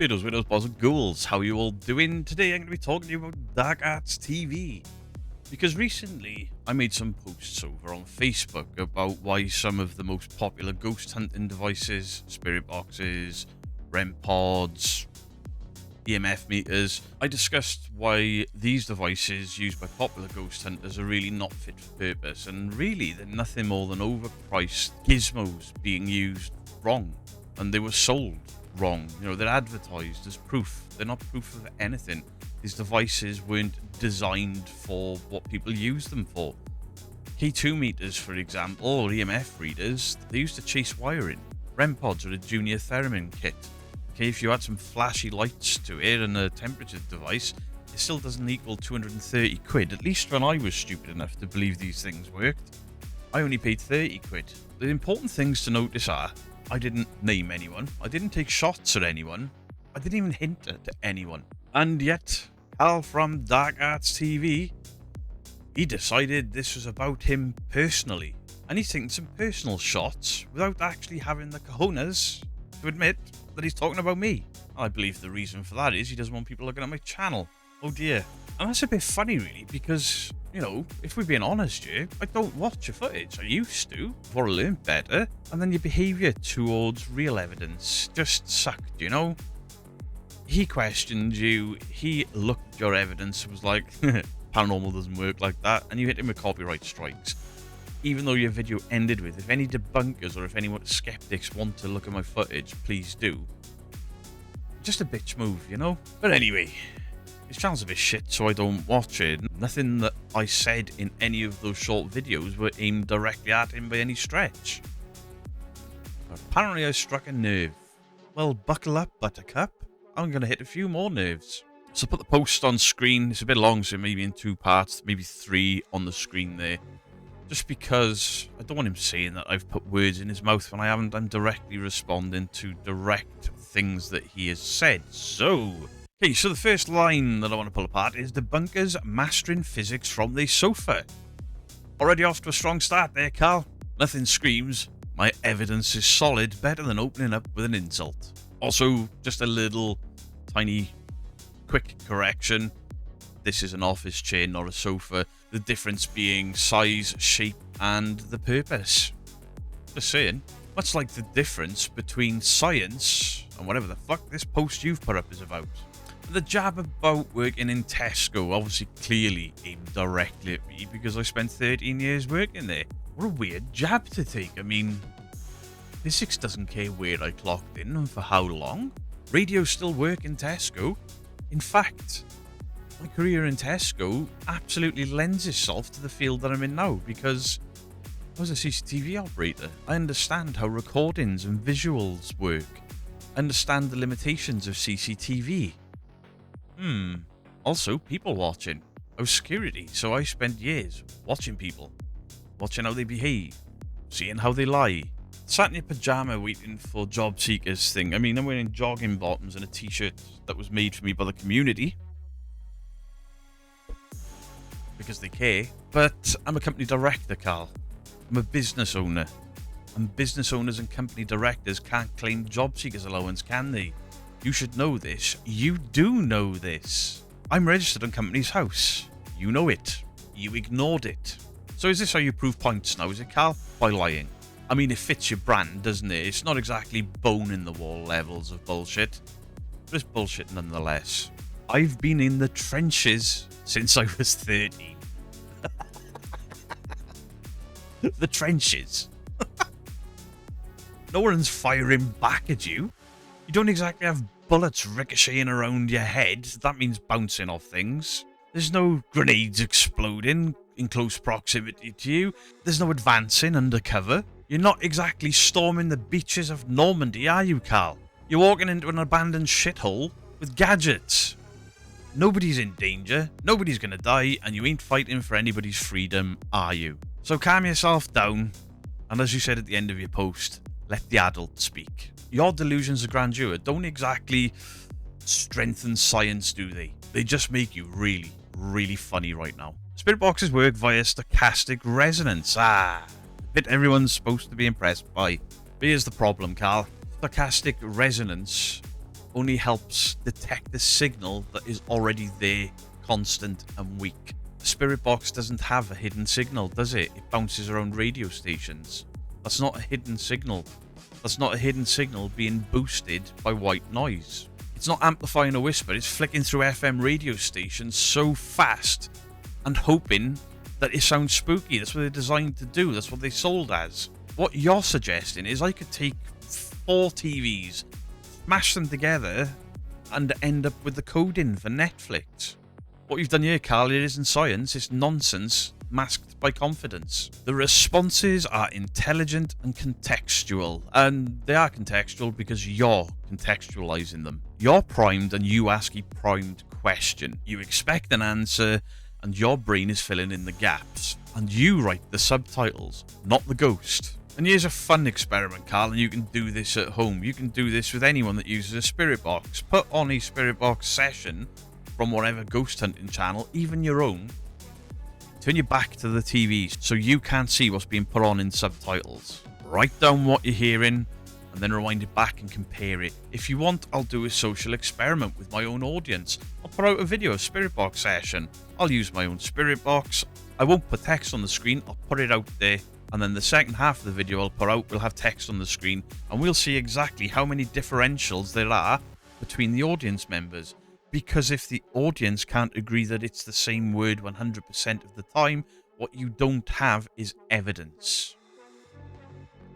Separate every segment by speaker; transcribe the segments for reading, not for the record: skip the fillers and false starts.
Speaker 1: Widows, boys and ghouls, how are you all doing? Today I'm going to be talking to you about Dark Arts TV. Because recently I made some posts over on Facebook about why some of the most popular ghost hunting devices, spirit boxes, REM pods, EMF meters, I discussed why these devices used by popular ghost hunters are really not fit for purpose, and really they're nothing more than overpriced gizmos being used wrong, and they were sold wrong. You know, they're advertised as proof. They're not proof of anything. These devices weren't designed for what people use them for. K2 meters, for example, or EMF readers, they used to chase wiring. REM pods are a junior theremin kit. Okay, if you add some flashy lights to it and a temperature device, it still doesn't equal 230 quid, at least when I was stupid enough to believe these things worked. I only paid 30 quid. The important things to notice are, I didn't name anyone, I didn't take shots at anyone, I didn't even hint at anyone. And yet, Al from Dark Arts TV, he decided this was about him personally. And he's taking some personal shots without actually having the cojones to admit that he's talking about me. I believe the reason for that is he doesn't want people looking at my channel. Oh dear. And that's a bit funny really, because, you know, if we're being honest here, I don't watch your footage. I used to, before I learned better, and then your behaviour towards real evidence just sucked, you know? He questioned you, he looked at your evidence and was like, paranormal doesn't work like that, and you hit him with copyright strikes. Even though your video ended with, if any debunkers or if any skeptics want to look at my footage, please do. Just a bitch move, you know? But anyway, his channel's a bit shit, so I don't watch it. Nothing that I said in any of those short videos were aimed directly at him by any stretch. But apparently I struck a nerve. Well, buckle up, buttercup. I'm going to hit a few more nerves. So put the post on screen. It's a bit long, so maybe in 2 parts, maybe 3 on the screen there. Just because I don't want him saying that I've put words in his mouth when I haven't. I'm directly responding to direct things that he has said. So, okay, so the first line that I want to pull apart is debunkers mastering physics from the sofa. Already off to a strong start there, Carl. Nothing screams, my evidence is solid, better than opening up with an insult. Also, just a little tiny quick correction. This is an office chair, not a sofa. The difference being size, shape, and the purpose. Just saying. Much like the difference between science and whatever the fuck this post you've put up is about. The jab about working in Tesco obviously clearly aimed directly at me because I spent 13 years working there. What a weird jab to take. I mean, physics doesn't care where I clocked in and for how long. Radios still work in Tesco. In fact, my career in Tesco absolutely lends itself to the field that I'm in now because I was a CCTV operator. I understand how recordings and visuals work. I understand the limitations of CCTV. Also, people watching. I was security, so I spent years watching people. Watching how they behave. Seeing how they lie. Sat in your pyjama waiting for job seekers thing. I mean, I'm wearing jogging bottoms and a t-shirt that was made for me by the community. Because they care. But I'm a company director, Carl. I'm a business owner. And business owners and company directors can't claim job seekers allowance, can they? You should know this. You do know this. I'm registered on Company's House. You know it. You ignored it. So is this how you prove points now, is it, Carl? By lying. I mean, it fits your brand, doesn't it? It's not exactly bone-in-the-wall levels of bullshit. But it's bullshit nonetheless. I've been in the trenches since I was 13. The trenches. No one's firing back at you. You don't exactly have bullets ricocheting around your head. That means bouncing off things. There's no grenades exploding in close proximity to you. There's no advancing undercover. You're not exactly storming the beaches of Normandy, are you, Carl? You're walking into an abandoned shithole with gadgets. Nobody's in danger, nobody's gonna die, and you ain't fighting for anybody's freedom, are you? So calm yourself down, and as you said at the end of your post, let the adult speak. Your delusions of grandeur don't exactly strengthen science, do they? They just make you really, really funny right now. Spirit boxes work via stochastic resonance. Bit everyone's supposed to be impressed by. But here's the problem, Carl. Stochastic resonance only helps detect the signal that is already there, constant and weak. The spirit box doesn't have a hidden signal, does it? It bounces around radio stations. That's not a hidden signal. That's not a hidden signal being boosted by white noise. It's not amplifying a whisper, it's flicking through FM radio stations so fast and hoping that it sounds spooky. That's what they're designed to do. That's what they sold as. What you're suggesting is I could take 4 TVs, smash them together, and end up with the coding for Netflix. What you've done here, Carl, it isn't science, it's nonsense masked by confidence. The responses are intelligent and contextual, and they are contextual because you're contextualizing them. You're primed and you ask a primed question. You expect an answer and your brain is filling in the gaps. And you write the subtitles, not the ghost. And here's a fun experiment, Carl, and you can do this at home. You can do this with anyone that uses a spirit box. Put on a spirit box session from whatever ghost hunting channel, even your own. Turn your back to the TV so you can't see what's being put on in subtitles. Write down what you're hearing and then rewind it back and compare it. If you want, I'll do a social experiment with my own audience. I'll put out a video, a spirit box session. I'll use my own spirit box. I won't put text on the screen, I'll put it out there. And then the second half of the video I'll put out will have text on the screen and we'll see exactly how many differentials there are between the audience members. Because if the audience can't agree that it's the same word 100% of the time, what you don't have is evidence.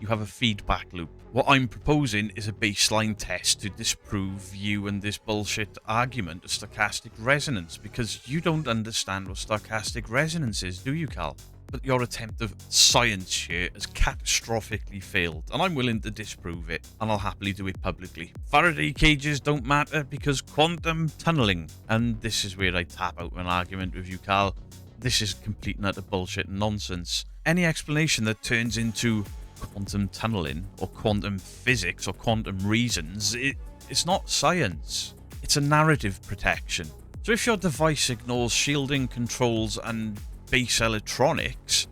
Speaker 1: You have a feedback loop. What I'm proposing is a baseline test to disprove you and this bullshit argument of stochastic resonance, because you don't understand what stochastic resonance is, do you, Cal? But your attempt of science here has catastrophically failed, and I'm willing to disprove it, and I'll happily do it publicly. Faraday cages don't matter because quantum tunneling, and this is where I tap out an argument with you, Carl. This is complete and utter bullshit and nonsense. Any explanation that turns into quantum tunneling or quantum physics or quantum reasons, it's not science. It's a narrative protection. So if your device ignores shielding, controls, and base electronics,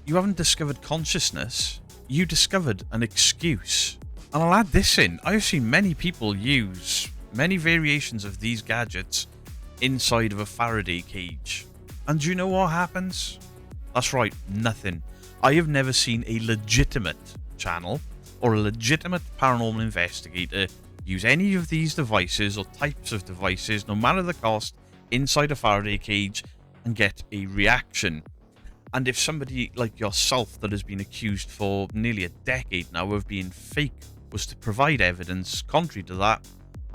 Speaker 1: you haven't discovered consciousness, you discovered an excuse. And I'll add this in, I've seen many people use many variations of these gadgets inside of a Faraday cage. And do you know what happens? That's right, nothing. I have never seen a legitimate channel or a legitimate paranormal investigator use any of these devices or types of devices, no matter the cost, inside a Faraday cage and get a reaction. And if somebody like yourself that has been accused for nearly a decade now of being fake was to provide evidence contrary to that,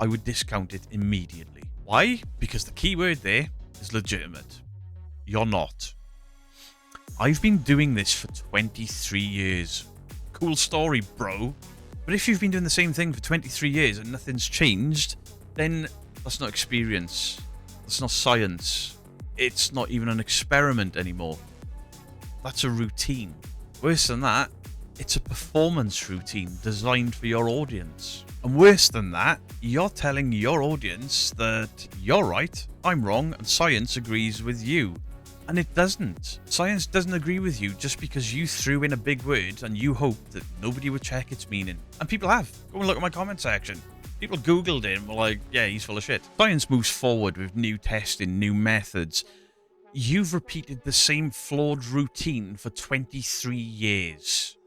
Speaker 1: I would discount it immediately. Why? Because the key word there is legitimate. You're not. I've been doing this for 23 years. Cool story, bro. But if you've been doing the same thing for 23 years and nothing's changed, then that's not experience. That's not science. It's not even an experiment anymore. That's a routine. Worse than that, it's a performance routine designed for your audience. And worse than that, you're telling your audience that you're right, I'm wrong, and science agrees with you. And it doesn't. Science doesn't agree with you just because you threw in a big word and you hoped that nobody would check its meaning. And people have. Go and look at my comment section. People Googled it and were like, yeah, he's full of shit. Science moves forward with new testing, new methods. You've repeated the same flawed routine for 23 years.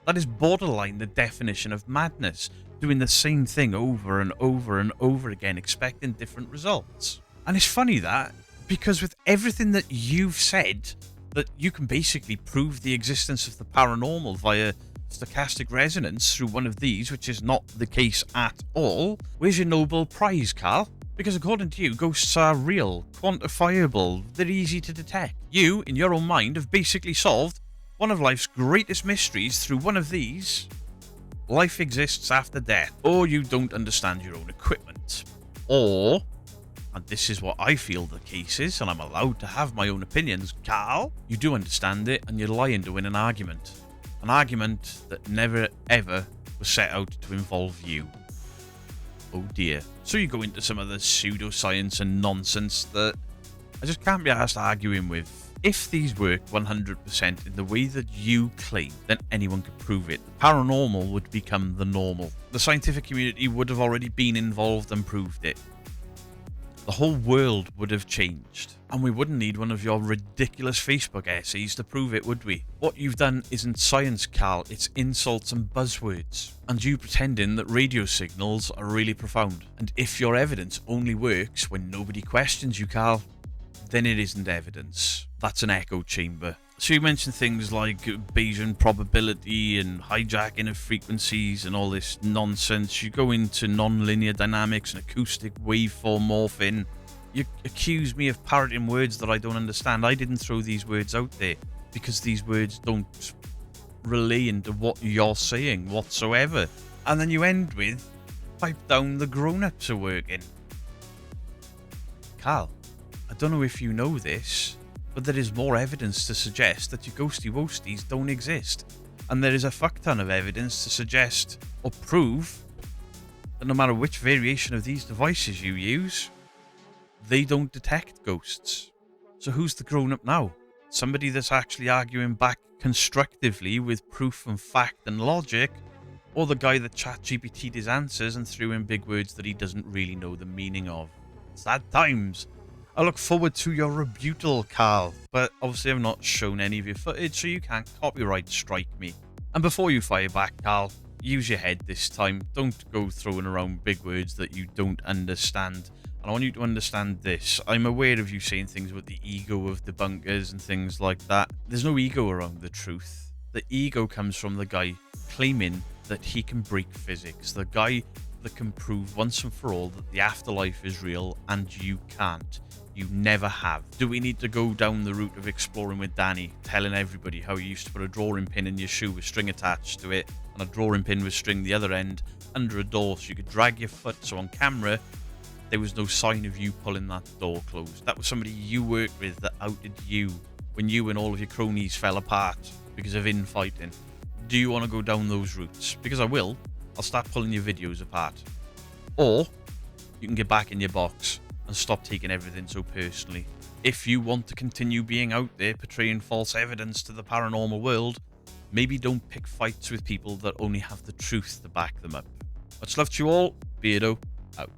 Speaker 1: That is borderline the definition of madness, doing the same thing over and over and over again, expecting different results. And it's funny that, because with everything that you've said, that you can basically prove the existence of the paranormal via stochastic resonance through one of these, which is not the case at all, where's your Nobel Prize, Carl? Because according to you, ghosts are real, quantifiable, they're easy to detect. You, in your own mind, have basically solved one of life's greatest mysteries through one of these. Life exists after death. Or you don't understand your own equipment. Or, and this is what I feel the case is, and I'm allowed to have my own opinions, Carl, you do understand it and you're lying to win an argument. An argument that never ever was set out to involve you. Oh dear. So you go into some of the pseudoscience and nonsense that I just can't be asked arguing with. If these work 100% in the way that you claim, then anyone could prove it. The paranormal would become the normal. The scientific community would have already been involved and proved it. The whole world would have changed. And we wouldn't need one of your ridiculous Facebook essays to prove it, would we? What you've done isn't science, Cal, it's insults and buzzwords. And you pretending that radio signals are really profound. And if your evidence only works when nobody questions you, Cal, then it isn't evidence. That's an echo chamber. So you mentioned things like Bayesian probability and hijacking of frequencies and all this nonsense. You go into non-linear dynamics and acoustic waveform morphing. You accuse me of parroting words that I don't understand. I didn't throw these words out there because these words don't relay into what you're saying whatsoever. And then you end with, pipe down, the grown-ups are working. Cal, I don't know if you know this, but there is more evidence to suggest that your ghosty woasties don't exist. And there is a fuck ton of evidence to suggest or prove that no matter which variation of these devices you use, they don't detect ghosts. So who's the grown-up now? Somebody that's actually arguing back constructively with proof and fact and logic, or the guy that ChatGPT'd his answers and threw in big words that he doesn't really know the meaning of? Sad times. I look forward to your rebuttal, Carl, but obviously I've not shown any of your footage, so you can't copyright strike me. And before you fire back, Carl, use your head this time. Don't go throwing around big words that you don't understand. And I want you to understand this. I'm aware of you saying things about the ego of debunkers and things like that. There's no ego around the truth. The ego comes from the guy claiming that he can break physics. The guy that can prove once and for all that the afterlife is real, and you can't. You never have. Do we need to go down the route of exploring with Danny, telling everybody how you used to put a drawing pin in your shoe with string attached to it, and a drawing pin with string the other end under a door so you could drag your foot, so on camera there was no sign of you pulling that door closed? That was somebody you worked with that outed you when you and all of your cronies fell apart because of infighting. Do you want to go down those routes? Because I will. I'll start pulling your videos apart. Or you can get back in your box and stop taking everything so personally. If you want to continue being out there portraying false evidence to the paranormal world, maybe don't pick fights with people that only have the truth to back them up. Much love to you all. Beardo out.